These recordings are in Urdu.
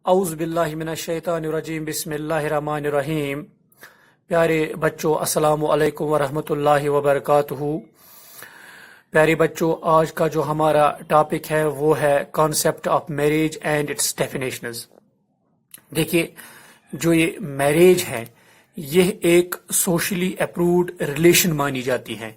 اعوذ باللہ من الشیطان الرجیم بسم اللہ الرحمن الرحیم۔ پیارے بچوں السلام علیکم ورحمۃ اللہ وبرکاتہ۔ پیارے بچوں، آج کا جو ہمارا ٹاپک ہے وہ ہے concept of marriage and its definitions. دیکھیے، جو یہ میریج ہے یہ ایک سوشلی اپرووڈ ریلیشن مانی جاتی ہے۔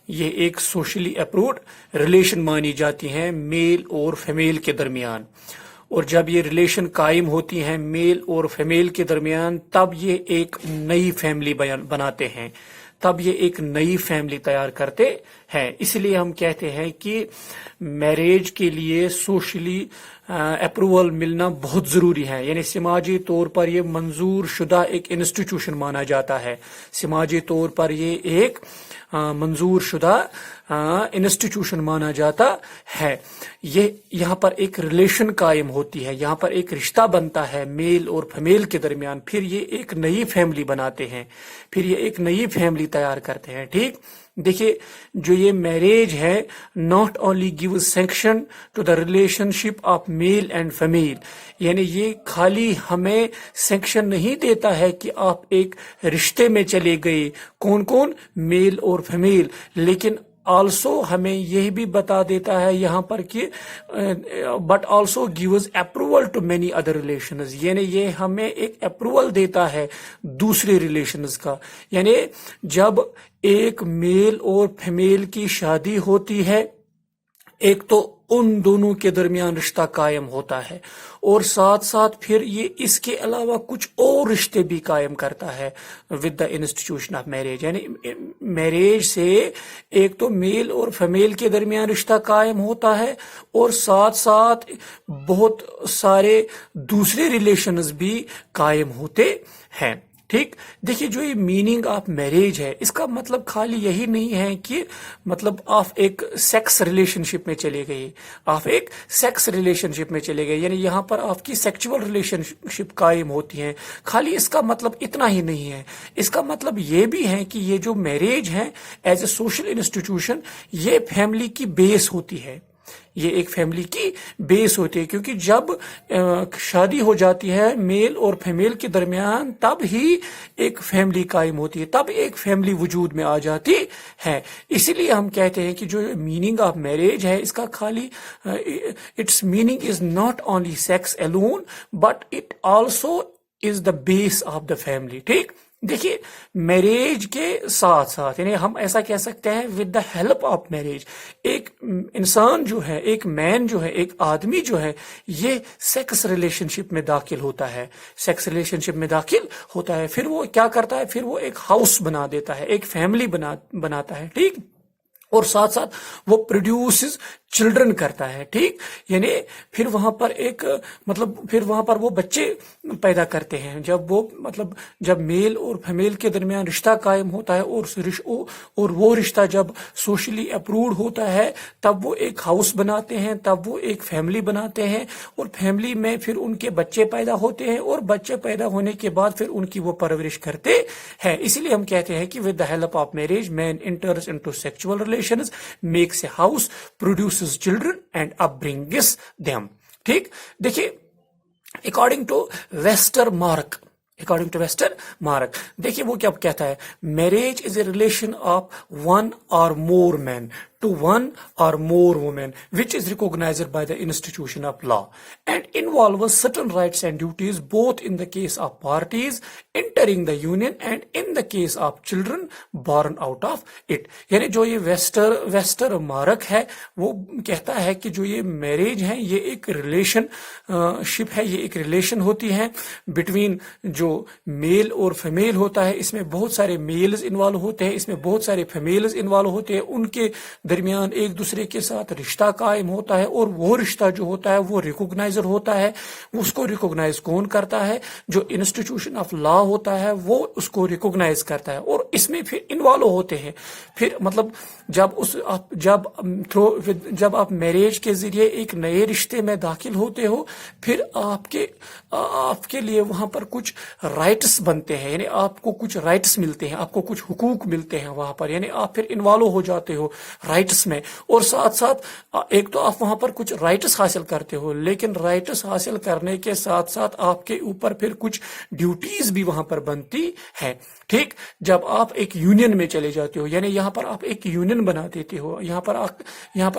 یہ ایک سوشلی اپرووڈ ریلیشن مانی جاتی ہیں میل اور فیمیل کے درمیان، اور جب یہ ریلیشن قائم ہوتی ہیں میل اور فیمیل کے درمیان تب یہ ایک نئی فیملی بناتے ہیں، تب یہ ایک نئی فیملی تیار کرتے ہیں۔ اس لیے ہم کہتے ہیں کہ میریج کے لیے سوشلی اپروول ملنا بہت ضروری ہے، یعنی سماجی طور پر یہ منظور شدہ ایک انسٹیٹیوشن مانا جاتا ہے۔ سماجی طور پر یہ ایک منظور شدہ انسٹیٹیوشن مانا جاتا ہے۔ یہ یہاں پر ایک ریلیشن قائم ہوتی ہے، یہاں پر ایک رشتہ بنتا ہے میل اور فیمیل کے درمیان، پھر یہ ایک نئی فیملی بناتے ہیں، پھر یہ ایک نئی فیملی تیار کرتے ہیں۔ ٹھیک، دیکھیے، جو یہ میریج ہے not only gives sanction to the relationship of male and female, یعنی یہ خالی ہمیں سینکشن نہیں دیتا ہے کہ آپ ایک رشتے میں چلے گئے، کون کون، میل اور فیمیل، لیکن آلسو ہمیں یہ بھی بتا دیتا ہے یہاں پر کہ but also gives approval to many other relations, یعنی یہ ہمیں ایک اپروول دیتا ہے دوسرے ریلیشنز کا۔ یعنی جب ایک میل اور فیمیل کی شادی ہوتی ہے، ایک تو ان دونوں کے درمیان رشتہ قائم ہوتا ہے، اور ساتھ ساتھ پھر یہ اس کے علاوہ کچھ اور رشتے بھی قائم کرتا ہے with the institution of marriage. یعنی میریج سے ایک تو میل اور فیمیل کے درمیان رشتہ قائم ہوتا ہے، اور ساتھ ساتھ بہت سارے دوسرے ریلیشنز بھی قائم ہوتے ہیں۔ ٹھیک، دیکھیے، جو یہ میننگ آف میریج ہے اس کا مطلب خالی یہی نہیں ہے کہ مطلب آپ ایک سیکس ریلیشن شپ میں چلے گئے، آپ ایک سیکس ریلیشن شپ میں چلے گئے، یعنی یہاں پر آپ کی سیکچول ریلیشن شپ قائم ہوتی ہیں، خالی اس کا مطلب اتنا ہی نہیں ہے۔ اس کا مطلب یہ بھی ہے کہ یہ جو میریج ہے ایز اے سوشل انسٹیٹیوشن یہ فیملی کی بیس ہوتی ہے، یہ ایک فیملی کی بیس ہوتی ہے، کیونکہ جب شادی ہو جاتی ہے میل اور فیمیل کے درمیان تب ہی ایک فیملی قائم ہوتی ہے، تب ایک فیملی وجود میں آ جاتی ہے۔ اسی لیے ہم کہتے ہیں کہ جو میننگ آف میریج ہے اس کا خالی its meaning is not only sex alone but it also is the base of the family. ٹھیک، دیکھیے، میریج کے ساتھ ساتھ یعنی ہم ایسا کہہ سکتے ہیں with the help of marriage ایک انسان جو ہے، ایک مین جو ہے، ایک آدمی جو ہے، یہ سیکس ریلیشن شپ میں داخل ہوتا ہے، سیکس ریلیشن شپ میں داخل ہوتا ہے، پھر وہ کیا کرتا ہے، پھر وہ ایک ہاؤس بنا دیتا ہے، ایک فیملی بناتا ہے۔ ٹھیک، اور ساتھ ساتھ وہ پروڈیوسز چلڈرن کرتا ہے۔ ٹھیک، یعنی پھر وہاں پر ایک پھر وہاں پر وہ بچے پیدا کرتے ہیں، جب میل اور فیمیل کے درمیان رشتہ قائم ہوتا ہے اور وہ رشتہ جب سوشلی اپرووڈ ہوتا ہے تب وہ ایک ہاؤس بناتے ہیں، تب وہ ایک فیملی بناتے ہیں، اور فیملی میں پھر ان کے بچے پیدا ہوتے ہیں، اور بچے پیدا ہونے کے بعد پھر ان کی وہ پرورش کرتے ہیں۔ اسی لیے ہم کہتے ہیں کہ with the help of marriage man enters into sexual relations, makes a house, produces children and upbrings them۔ ٹھیک، دیکھیے، اکارڈنگ ٹو ویسٹر مارک دیکھیے وہ کیا کہتا ہے، marriage is a relation of one اور مور مین to one or more women which is recognized by the institution of law and involves certain rights and duties both in the case of parties entering the union and in the case of children born out of it۔ یعنی جو یہ ویسٹر مارک ہے وہ کہتا ہے کہ جو یہ میریج ہے یہ ایک ریلیشن شپ ہے، یہ ایک ریلیشن ہوتی ہے بٹوین جو میل اور فیمیل ہوتا ہے، اس میں بہت سارے میلز انوالو ہوتے ہیں، اس میں بہت سارے فیمیلز انوالو ہوتے ہیں، ان کے درمیان ایک دوسرے کے ساتھ رشتہ قائم ہوتا ہے، اور وہ رشتہ جو ہوتا ہے وہ ریکوگنائزر ہوتا ہے۔ اس کو ریکوگنائز کون کرتا ہے؟ جو انسٹیٹیوشن آف لا ہوتا ہے وہ اس کو ریکوگنائز کرتا ہے، اور اس میں پھر انوالو ہوتے ہیں۔ پھر جب آپ میریج کے ذریعے ایک نئے رشتے میں داخل ہوتے ہو، پھر آپ کے لیے وہاں پر کچھ رائٹس بنتے ہیں، یعنی آپ کو کچھ رائٹس ملتے ہیں، آپ کو کچھ حقوق ملتے ہیں وہاں پر، یعنی آپ پھر انوالو ہو جاتے ہو، رائٹ رائٹس میں، اور ساتھ ساتھ ایک تو آپ وہاں پر کچھ رائٹس حاصل کرتے ہو، لیکن رائٹس حاصل کرنے کے ساتھ ساتھ آپ کے اوپر پھر کچھ ڈیوٹیز بھی وہاں پر بنتی ہے، ٹھیک؟ جب آپ ایک یونین میں چلے جاتے ہو، یعنی یہاں پر آپ ایک یونین بنا دیتے ہو، یہاں پر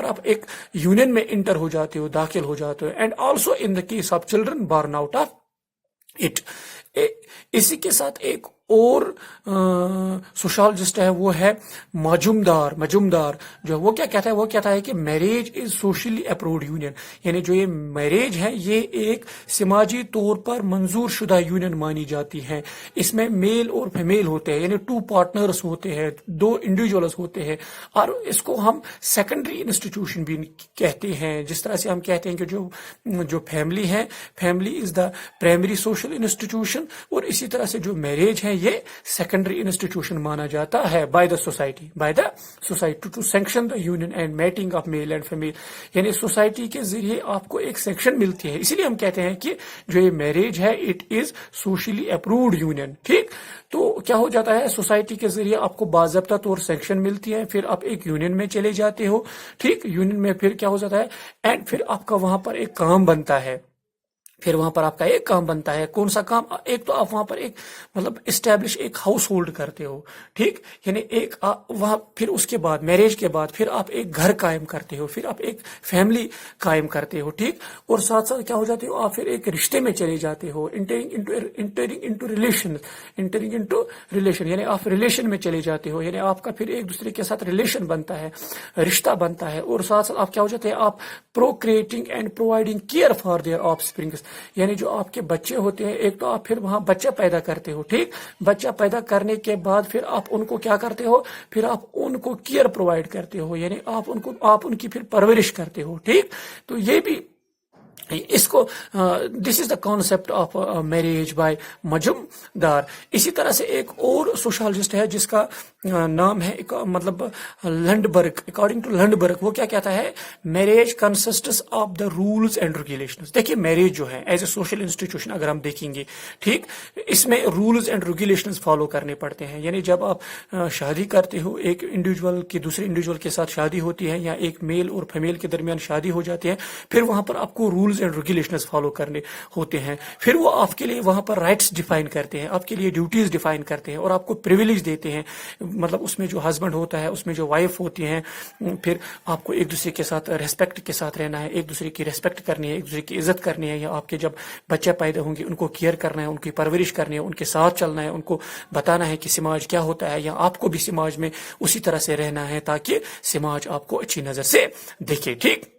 آپ ایک یونین میں انٹر ہو جاتے ہو، داخل ہو جاتے ہو، and also in the case of children born out of it. اسی کے ساتھ ایک اور سوشالوجسٹ ہے، وہ ہے مجمدار، جو وہ کیا کہتا ہے، وہ کہتا ہے کہ marriage is socially approved union, یعنی جو یہ میریج ہے یہ ایک سماجی طور پر منظور شدہ یونین مانی جاتی ہے۔ اس میں میل اور فیمیل ہوتے ہیں، یعنی 2 پارٹنرز ہوتے ہیں، 2 انڈیویجولز ہوتے ہیں، اور اس کو ہم سیکنڈری انسٹیٹیوشن بھی کہتے ہیں۔ جس طرح سے ہم کہتے ہیں کہ جو فیملی ہے، family is the primary social institution, اور اسی طرح سے جو میریج ہے یہ سیکنڈری انسٹیٹیوشن مانا جاتا ہے by the society to sanction the union and mating of male and female, یعنی سوسائٹی کے ذریعے آپ کو ایک سینکشن ملتی ہے، اسی لیے ہم کہتے ہیں کہ جو یہ میریج ہے it is socially approved union, ٹھیک؟ تو کیا ہو جاتا ہے، سوسائٹی کے ذریعے آپ کو باضابطہ طور سینکشن ملتی ہے، پھر آپ ایک یونین میں چلے جاتے ہو، ٹھیک؟ یونین میں پھر کیا ہو جاتا ہے، اینڈ پھر آپ کا وہاں پر ایک کام بنتا ہے، کون سا کام؟ ایک تو آپ وہاں پر ایک اسٹیبلش ایک ہاؤس ہولڈ کرتے ہو، ٹھیک؟ یعنی ایک وہاں پھر اس کے بعد میریج کے بعد پھر آپ ایک گھر قائم کرتے ہو، پھر آپ ایک فیملی قائم کرتے ہو، ٹھیک؟ اور ساتھ ساتھ کیا ہو جاتے ہو، آپ پھر ایک رشتے میں چلے جاتے ہو، انٹرنگ انٹو ریلیشن، یعنی آپ ریلیشن میں چلے جاتے ہو، یعنی آپ کا پھر ایک دوسرے کے ساتھ ریلیشن بنتا ہے، رشتہ بنتا ہے، اور ساتھ ساتھ آپ کیا ہو جاتے ہیں، آپ procreating and providing care for their offsprings, یعنی جو آپ کے بچے ہوتے ہیں، ایک تو آپ پھر وہاں بچہ پیدا کرتے ہو، ٹھیک؟ بچہ پیدا کرنے کے بعد پھر آپ ان کو کیا کرتے ہو، پھر آپ ان کو کیئر پرووائڈ کرتے ہو، یعنی آپ ان کی پھر پرورش کرتے ہو، ٹھیک؟ تو یہ بھی اس کو this is the concept of marriage by Majumdar. اسی طرح سے ایک اور سوشالوجسٹ ہے جس کا نام ہے لنڈبرگ، اکارڈنگ ٹو لنڈبرگ، وہ کیا کہتا ہے، marriage consists of the rules and regulations. دیکھیے میریج جو ہے ایز اے سوشل انسٹیٹیوشن اگر ہم دیکھیں گے، ٹھیک، اس میں رولز اینڈ ریگولیشنز فالو کرنے پڑتے ہیں، یعنی جب آپ شادی کرتے ہو، ایک انڈیویجول کی دوسرے انڈیویجول کے ساتھ شادی ہوتی ہے، یا ایک میل اور فیمیل کے درمیان شادی ہو جاتی ہے، پھر وہاں پر آپ کو رولز اینڈ ریگولیشنز فالو کرنے ہوتے ہیں، پھر وہ آپ کے لیے وہاں پر رائٹس ڈیفائن کرتے ہیں، آپ کے لیے ڈیوٹیز ڈیفائن کرتے ہیں، اور آپ کو پریویلیج دیتے ہیں، اس میں جو ہسبینڈ ہوتا ہے، اس میں جو وائف ہوتی ہیں، پھر آپ کو ایک دوسرے کے ساتھ ریسپیکٹ کے ساتھ رہنا ہے، ایک دوسرے کی ریسپیکٹ کرنی ہے، ایک دوسرے کی عزت کرنی ہے، یا آپ کے جب بچہ پیدا ہوں گے ان کو کیئر کرنا ہے، ان کی پرورش کرنی ہے، ان کے ساتھ چلنا ہے، ان کو بتانا ہے کہ سماج کیا ہوتا ہے، یا آپ کو بھی سماج میں اسی طرح سے رہنا ہے تاکہ سماج آپ کو اچھی نظر سے دیکھے، ٹھیک؟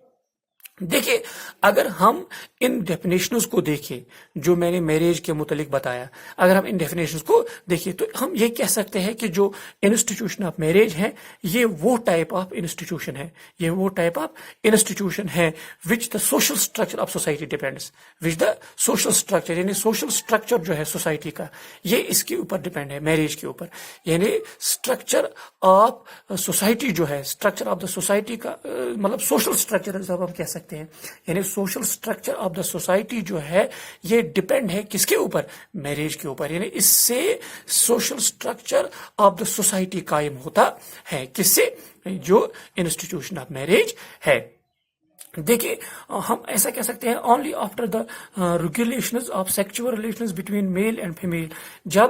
دیکھیے اگر ہم ان ڈیفینیشنز کو دیکھیں جو میں نے میریج کے متعلق بتایا، اگر ہم ان ڈیفینیشنز کو دیکھیں تو ہم یہ کہہ سکتے ہیں کہ جو انسٹیٹیوشن آف میریج ہے یہ وہ ٹائپ آف انسٹیٹیوشن ہے which the social structure of society depends, یعنی سوشل اسٹرکچر جو ہے سوسائٹی کا یہ اس کے اوپر ڈیپینڈ ہے، میریج کے اوپر، یعنی اسٹرکچر آف سوسائٹی جو ہے، اسٹرکچر آف دا سوسائٹی کا سوشل اسٹرکچر جب ہم کہہ سکتے ہیں، یعنی social structure of the society جو ہے یہ ڈیپینڈ ہے کس کے اوپر، میریج کے اوپر، یعنی اس سے social structure of the society قائم ہوتا ہے، کس سے، جو انسٹیٹیوشن آف میریج ہے۔ دیکھیے ہم ایسا کہہ سکتے ہیں only after the regulations of sexual relations between mile and female, جب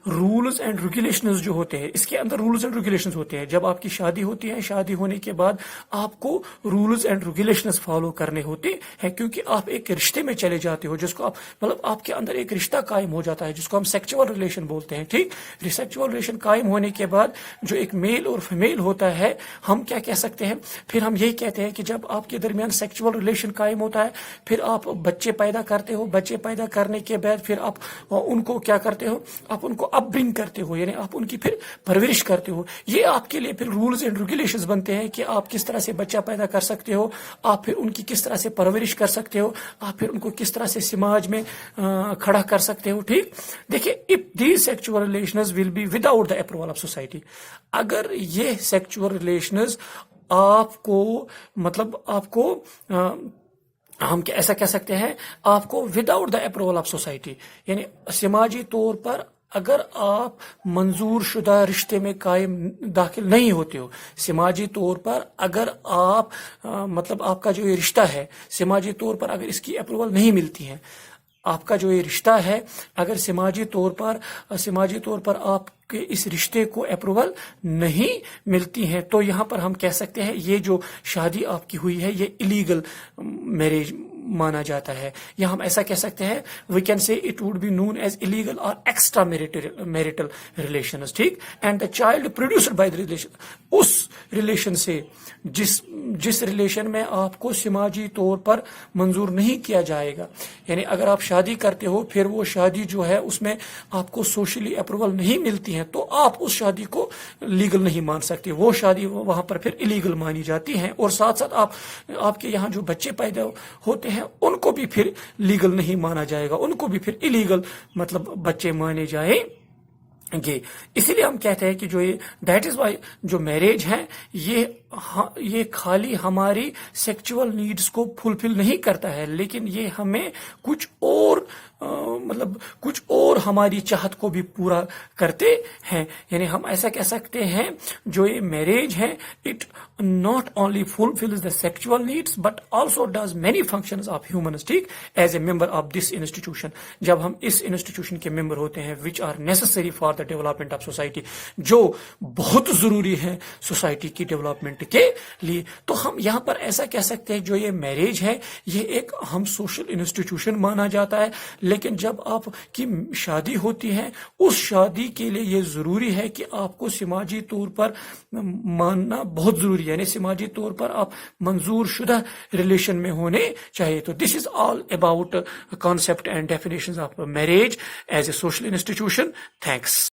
رولز اینڈ ریگولیشنز جو ہوتے ہیں، اس کے اندر رولز اینڈ ریگولیشنز ہوتے ہیں، جب آپ کی شادی ہوتی ہے، شادی ہونے کے بعد آپ کو رولز اینڈ ریگولیشنز فالو کرنے ہوتے ہیں، کیونکہ آپ ایک رشتے میں چلے جاتے ہو، جس کو آپ آپ کے اندر ایک رشتہ قائم ہو جاتا ہے، جس کو ہم سیکچول ریلیشن بولتے ہیں، ٹھیک؟ سیکچول ریلیشن قائم ہونے کے بعد جو ایک میل اور فیمیل ہوتا ہے، ہم کیا کہہ سکتے ہیں، پھر ہم یہی کہتے ہیں کہ جب آپ کے درمیان سیکچول ریلیشن قائم ہوتا ہے، پھر آپ بچے پیدا کرتے ہو، بچے پیدا کرنے کے بعد پھر آپ ان کو کیا کرتے ہو، آپ ان کو اپ برنگ کرتے ہو، یعنی آپ ان کی پھر پرورش کرتے ہو، یہ آپ کے لیے پھر رولز اینڈ ریگولیشنز بنتے ہیں کہ آپ کس طرح سے بچہ پیدا کر سکتے ہو، آپ پھر ان کی کس طرح سے پرورش کر سکتے ہو، آپ پھر ان کو کس طرح سے سماج میں کھڑا کر سکتے ہو، ٹھیک؟ دیکھیے if these sexual relations will be without the approval of society, اگر یہ سیکچول ریلیشنز آپ کو ہم ایسا کہہ سکتے ہیں، آپ کو without the approval of society, یعنی سماجی طور پر اگر آپ منظور شدہ رشتے میں داخل نہیں ہوتے ہو، سماجی طور پر اگر آپ مطلب آپ کا جو یہ رشتہ ہے سماجی طور پر اگر اس کی اپروول نہیں ملتی ہے، آپ کا جو یہ رشتہ ہے اگر سماجی طور پر آپ کے اس رشتے کو اپروول نہیں ملتی ہیں، تو یہاں پر ہم کہہ سکتے ہیں یہ جو شادی آپ کی ہوئی ہے یہ الیگل میرج مانا جاتا ہے، یا ہم ایسا کہہ سکتے ہیں we can say it would be known as illegal اور ایکسٹرا میریٹل ریلیشنز، ٹھیک. And the child produced by the relation, اس ریلیشن سے جس ریلیشن میں آپ کو سماجی طور پر منظور نہیں کیا جائے گا، یعنی اگر آپ شادی کرتے ہو پھر وہ شادی جو ہے اس میں آپ کو سوشلی اپروول نہیں ملتی ہے تو آپ اس شادی کو لیگل نہیں مان سکتے، وہ شادی وہاں پر پھر الیگل مانی جاتی ہے، اور ساتھ ساتھ آپ کے یہاں جو بچے پیدا ہوتے ہیں ان کو بھی پھر لیگل نہیں مانا جائے گا، ان کو بھی پھر الیگل مطلب بچے مانے جائیں گے. اسی لیے ہم کہتے ہیں کہ جو یہ دیٹ از وائی جو میرج ہے یہ خالی ہماری سیکچول نیڈز کو فلفل نہیں کرتا ہے، لیکن یہ ہمیں کچھ اور ہماری چاہت کو بھی پورا کرتے ہیں. یعنی ہم ایسا کہہ سکتے ہیں جو یہ میرج ہے it not only fulfills the sexual needs but also does many functions of humans, ٹھیک. As a member of this institution, جب ہم اس انسٹیٹیوشن کے ممبر ہوتے ہیں which are necessary for the development of society، جو بہت ضروری ہے سوسائٹی کی ڈیولپمنٹ کے لیے، تو ہم یہاں پر ایسا کہہ سکتے ہیں جو یہ میرج ہے یہ ایک ہم سوشل انسٹیٹیوشن مانا جاتا ہے، لیکن جب آپ کی شادی ہوتی ہے اس شادی کے لیے یہ ضروری ہے کہ آپ کو سماجی طور پر ماننا بہت ضروری ہے، یعنی سماجی طور پر آپ منظور شدہ ریلیشن میں ہونے چاہیے. تو this is all about concept and definitions of marriage as a social institution. Thanks.